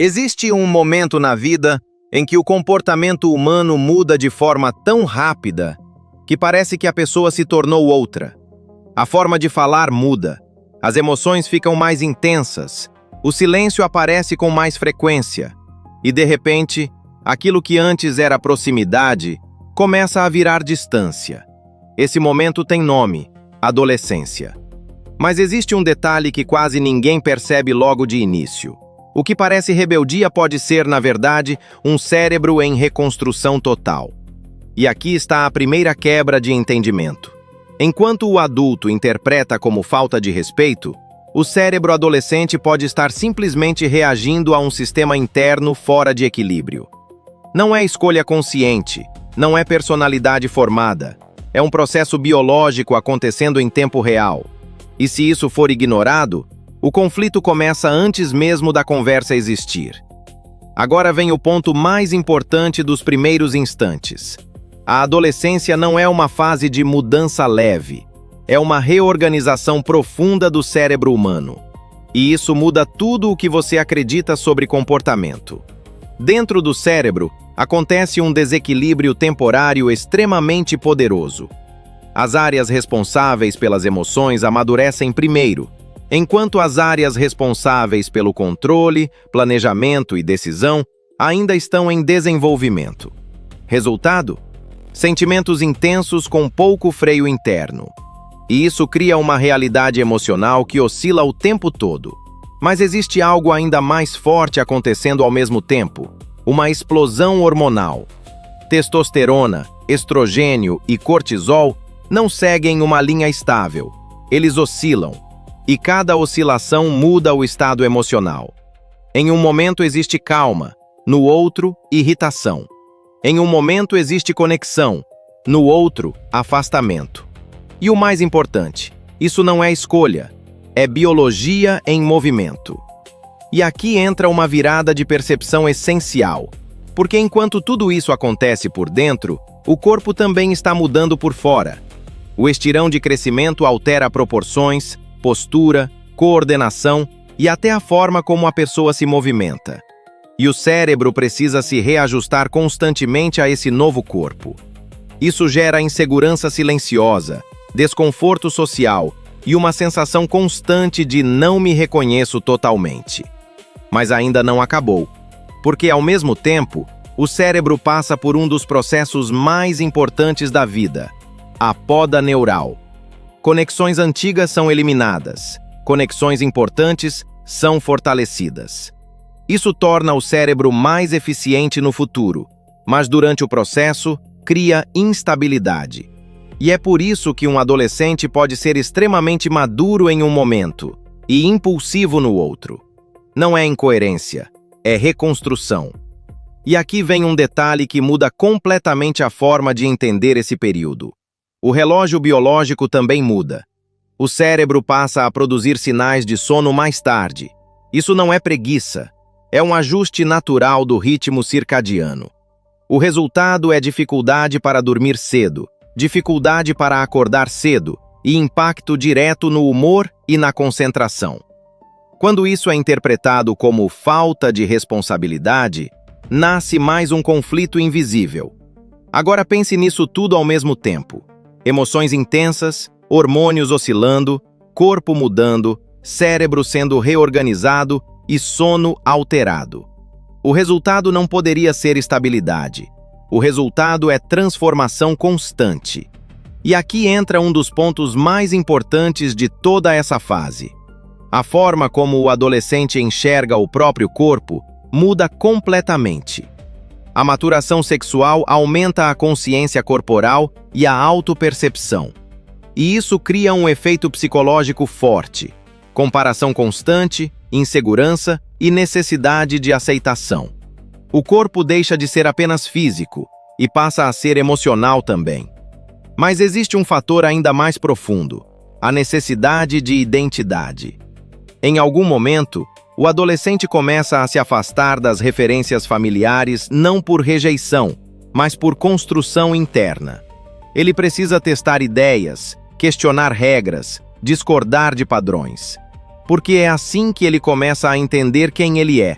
Existe um momento na vida em que o comportamento humano muda de forma tão rápida que parece que a pessoa se tornou outra. A forma de falar muda, as emoções ficam mais intensas, o silêncio aparece com mais frequência e, de repente, aquilo que antes era proximidade começa a virar distância. Esse momento tem nome: adolescência. Mas existe um detalhe que quase ninguém percebe logo de início. O que parece rebeldia pode ser, na verdade, um cérebro em reconstrução total. E aqui está a primeira quebra de entendimento. Enquanto o adulto interpreta como falta de respeito, o cérebro adolescente pode estar simplesmente reagindo a um sistema interno fora de equilíbrio. Não é escolha consciente, não é personalidade formada, é um processo biológico acontecendo em tempo real. E se isso for ignorado, o conflito começa antes mesmo da conversa existir. Agora vem o ponto mais importante dos primeiros instantes. A adolescência não é uma fase de mudança leve, é uma reorganização profunda do cérebro humano. E isso muda tudo o que você acredita sobre comportamento. Dentro do cérebro, acontece um desequilíbrio temporário extremamente poderoso. As áreas responsáveis pelas emoções amadurecem primeiro, enquanto as áreas responsáveis pelo controle, planejamento e decisão ainda estão em desenvolvimento. Resultado? Sentimentos intensos com pouco freio interno. E isso cria uma realidade emocional que oscila o tempo todo. Mas existe algo ainda mais forte acontecendo ao mesmo tempo: uma explosão hormonal. Testosterona, estrogênio e cortisol não seguem uma linha estável. Eles oscilam. E cada oscilação muda o estado emocional. Em um momento existe calma, no outro, irritação. Em um momento existe conexão, no outro, afastamento. E o mais importante, isso não é escolha, é biologia em movimento. E aqui entra uma virada de percepção essencial, porque enquanto tudo isso acontece por dentro, o corpo também está mudando por fora. O estirão de crescimento altera proporções, postura, coordenação e até a forma como a pessoa se movimenta. E o cérebro precisa se reajustar constantemente a esse novo corpo. Isso gera insegurança silenciosa, desconforto social e uma sensação constante de não me reconheço totalmente. Mas ainda não acabou, porque ao mesmo tempo, o cérebro passa por um dos processos mais importantes da vida: a poda neural. Conexões antigas são eliminadas, conexões importantes são fortalecidas. Isso torna o cérebro mais eficiente no futuro, mas durante o processo, cria instabilidade. E é por isso que um adolescente pode ser extremamente maduro em um momento e impulsivo no outro. Não é incoerência, é reconstrução. E aqui vem um detalhe que muda completamente a forma de entender esse período. O relógio biológico também muda. O cérebro passa a produzir sinais de sono mais tarde. Isso não é preguiça, é um ajuste natural do ritmo circadiano. O resultado é dificuldade para dormir cedo, dificuldade para acordar cedo e impacto direto no humor e na concentração. Quando isso é interpretado como falta de responsabilidade, nasce mais um conflito invisível. Agora pense nisso tudo ao mesmo tempo. Emoções intensas, hormônios oscilando, corpo mudando, cérebro sendo reorganizado e sono alterado. O resultado não poderia ser estabilidade. O resultado é transformação constante. E aqui entra um dos pontos mais importantes de toda essa fase. A forma como o adolescente enxerga o próprio corpo muda completamente. A maturação sexual aumenta a consciência corporal e a autopercepção. E isso cria um efeito psicológico forte: comparação constante, insegurança e necessidade de aceitação. O corpo deixa de ser apenas físico e passa a ser emocional também. Mas existe um fator ainda mais profundo: a necessidade de identidade. Em algum momento, o adolescente começa a se afastar das referências familiares não por rejeição, mas por construção interna. Ele precisa testar ideias, questionar regras, discordar de padrões. Porque é assim que ele começa a entender quem ele é.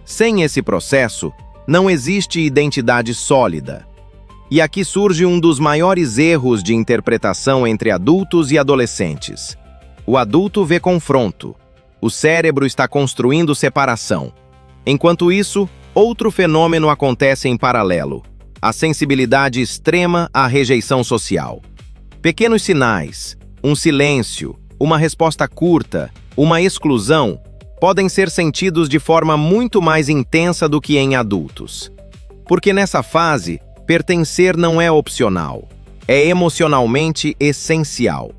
Sem esse processo, não existe identidade sólida. E aqui surge um dos maiores erros de interpretação entre adultos e adolescentes. O adulto vê confronto. O cérebro está construindo separação. Enquanto isso, outro fenômeno acontece em paralelo: a sensibilidade extrema à rejeição social. Pequenos sinais, um silêncio, uma resposta curta, uma exclusão, podem ser sentidos de forma muito mais intensa do que em adultos. Porque nessa fase, pertencer não é opcional, é emocionalmente essencial.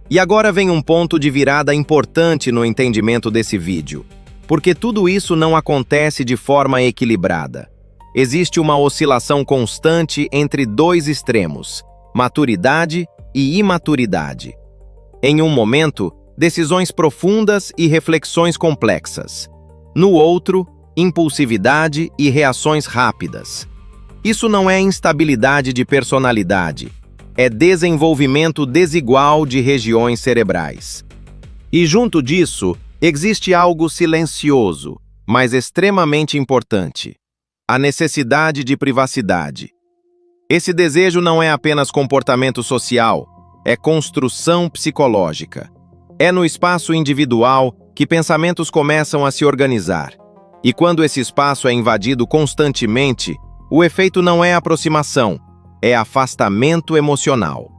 E agora vem um ponto de virada importante no entendimento desse vídeo, porque tudo isso não acontece de forma equilibrada. Existe uma oscilação constante entre dois extremos, maturidade e imaturidade. Em um momento, decisões profundas e reflexões complexas. No outro, impulsividade e reações rápidas. Isso não é instabilidade de personalidade, é desenvolvimento desigual de regiões cerebrais. E junto disso, existe algo silencioso, mas extremamente importante: a necessidade de privacidade. Esse desejo não é apenas comportamento social, é construção psicológica. É no espaço individual que pensamentos começam a se organizar. E quando esse espaço é invadido constantemente, o efeito não é aproximação, é afastamento emocional.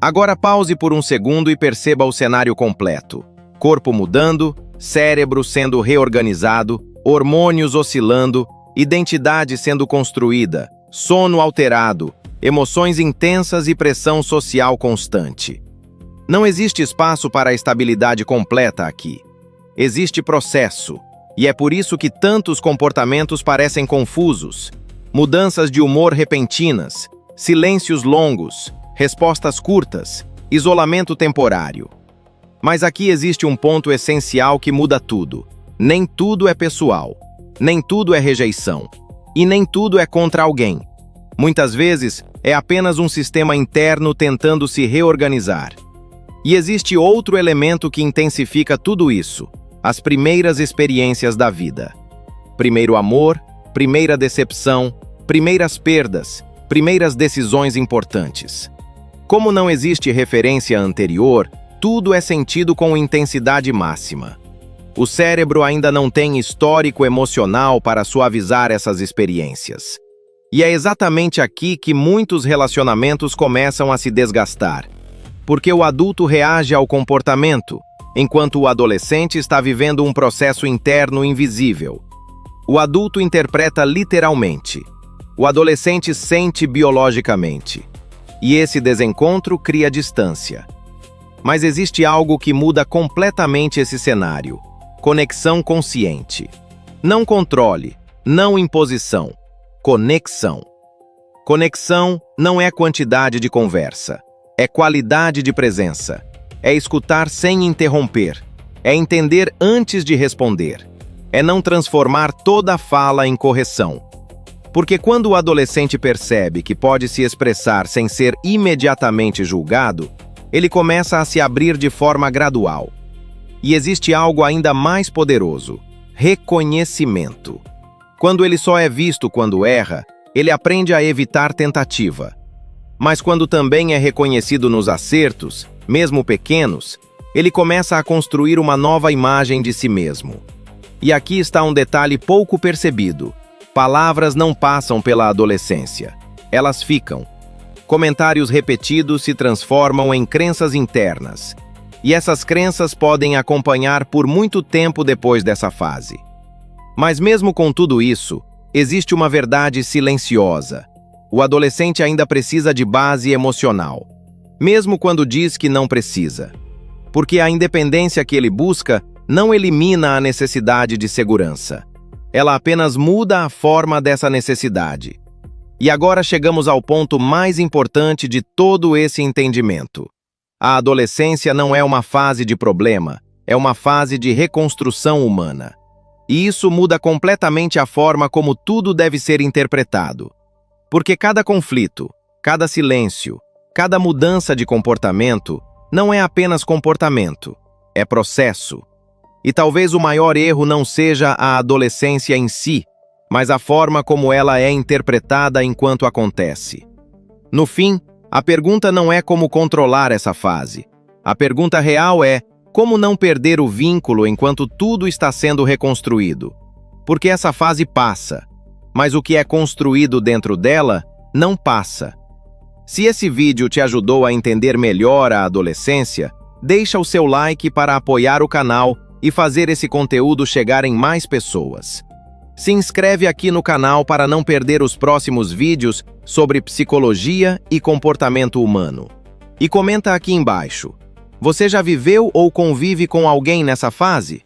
Agora pause por um segundo e perceba o cenário completo: corpo mudando, cérebro sendo reorganizado, hormônios oscilando, identidade sendo construída, sono alterado, emoções intensas e pressão social constante. Não existe espaço para a estabilidade completa aqui. Existe processo, e é por isso que tantos comportamentos parecem confusos. Mudanças de humor repentinas, silêncios longos, respostas curtas, isolamento temporário. Mas aqui existe um ponto essencial que muda tudo. Nem tudo é pessoal, nem tudo é rejeição, e nem tudo é contra alguém. Muitas vezes, é apenas um sistema interno tentando se reorganizar. E existe outro elemento que intensifica tudo isso: as primeiras experiências da vida. Primeiro amor, primeira decepção, primeiras perdas, primeiras decisões importantes. Como não existe referência anterior, tudo é sentido com intensidade máxima. O cérebro ainda não tem histórico emocional para suavizar essas experiências. E é exatamente aqui que muitos relacionamentos começam a se desgastar. Porque o adulto reage ao comportamento, enquanto o adolescente está vivendo um processo interno invisível. O adulto interpreta literalmente. O adolescente sente biologicamente. E esse desencontro cria distância. Mas existe algo que muda completamente esse cenário: conexão consciente. Não controle, não imposição. Conexão. Conexão não é quantidade de conversa, é qualidade de presença. É escutar sem interromper, é entender antes de responder, é não transformar toda a fala em correção. Porque quando o adolescente percebe que pode se expressar sem ser imediatamente julgado, ele começa a se abrir de forma gradual. E existe algo ainda mais poderoso: reconhecimento. Quando ele só é visto quando erra, ele aprende a evitar tentativa. Mas quando também é reconhecido nos acertos, mesmo pequenos, ele começa a construir uma nova imagem de si mesmo. E aqui está um detalhe pouco percebido: palavras não passam pela adolescência, elas ficam. Comentários repetidos se transformam em crenças internas, e essas crenças podem acompanhar por muito tempo depois dessa fase. Mas mesmo com tudo isso, existe uma verdade silenciosa: o adolescente ainda precisa de base emocional, mesmo quando diz que não precisa. Porque a independência que ele busca não elimina a necessidade de segurança. Ela apenas muda a forma dessa necessidade. E agora chegamos ao ponto mais importante de todo esse entendimento. A adolescência não é uma fase de problema, é uma fase de reconstrução humana. E isso muda completamente a forma como tudo deve ser interpretado. Porque cada conflito, cada silêncio, cada mudança de comportamento não é apenas comportamento, é processo. E talvez o maior erro não seja a adolescência em si, mas a forma como ela é interpretada enquanto acontece. No fim, a pergunta não é como controlar essa fase. A pergunta real é como não perder o vínculo enquanto tudo está sendo reconstruído. Porque essa fase passa, mas o que é construído dentro dela não passa. Se esse vídeo te ajudou a entender melhor a adolescência, deixa o seu like para apoiar o canal e fazer esse conteúdo chegar em mais pessoas. Se inscreve aqui no canal para não perder os próximos vídeos sobre psicologia e comportamento humano. E comenta aqui embaixo: você já viveu ou convive com alguém nessa fase?